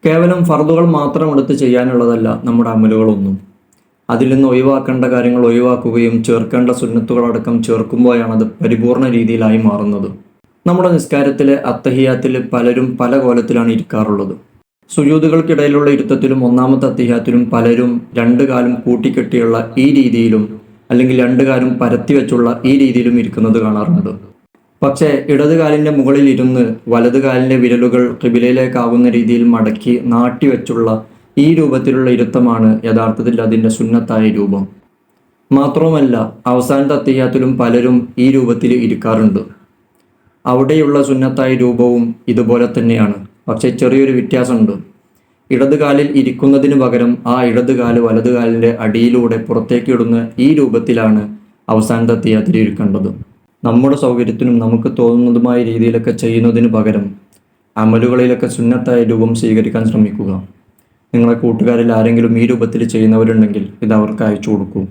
കേവലം ഫർദുകൾ മാത്രം എടുത്ത് ചെയ്യാനുള്ളതല്ല നമ്മുടെ അമലുകളൊന്നും. അതിൽ നിന്ന് ഒഴിവാക്കേണ്ട കാര്യങ്ങൾ ഒഴിവാക്കുകയും ചേർക്കേണ്ട സുന്നത്തുകളടക്കം ചേർക്കുമ്പോഴാണ് അത് പരിപൂർണ രീതിയിലായി മാറുന്നത്. നമ്മുടെ നിസ്കാരത്തിലെ അത്തഹിയാത്തിൽ പലരും പല കോലത്തിലാണ് ഇരിക്കാറുള്ളത്. സുജൂദുകൾക്കിടയിലുള്ള ഇരുത്തത്തിലും ഒന്നാമത്തെ അത്തഹിയാത്തിലും പലരും രണ്ട് കാലും കൂട്ടിക്കെട്ടിയുള്ള ഈ രീതിയിലും അല്ലെങ്കിൽ രണ്ട് കാലും പരത്തി വെച്ചുള്ള ഈ രീതിയിലും ഇരിക്കുന്നത് കാണാറുണ്ട്. പക്ഷേ ഇടത് കാലിൻ്റെ മുകളിൽ ഇരുന്ന് വലത് കാലിൻ്റെ വിരലുകൾ ഖിബിലയിലേക്കാവുന്ന രീതിയിൽ മടക്കി നാട്ടിവെച്ചുള്ള ഈ രൂപത്തിലുള്ള ഇരുത്തമാണ് യഥാർത്ഥത്തിൽ അതിൻ്റെ സുന്നത്തായ രൂപം. മാത്രവുമല്ല അവസാനത്തെ അത്തഹിയാത്തിലും പലരും ഈ രൂപത്തിൽ ഇരിക്കാറുണ്ട്. അവിടെയുള്ള സുന്നത്തായ രൂപവും ഇതുപോലെ തന്നെയാണ്. പക്ഷേ ചെറിയൊരു വ്യത്യാസമുണ്ട്. ഇടത് കാലിൽ ഇരിക്കുന്നതിന് പകരം ആ ഇടത് കാല് വലത് കാലിൻ്റെ അടിയിലൂടെ പുറത്തേക്ക് ഇടുന്ന ഈ രൂപത്തിലാണ് അവസാനത്തെ അത്തഹിയാത്തിൽ ഇരിക്കേണ്ടത്. നമ്മുടെ സൗകര്യത്തിനും നമുക്ക് തോന്നുന്നതുമായ രീതിയിലൊക്കെ ചെയ്യുന്നതിന് പകരം അമലുകളിലൊക്കെ സുന്നത്തായ രൂപം സ്വീകരിക്കാൻ ശ്രമിക്കുക. നിങ്ങളെ കൂട്ടുകാരിൽ ആരെങ്കിലും ഈ രൂപത്തിൽ ചെയ്യുന്നവരുണ്ടെങ്കിൽ ഇത് അവർക്ക് അയച്ചു കൊടുക്കൂ.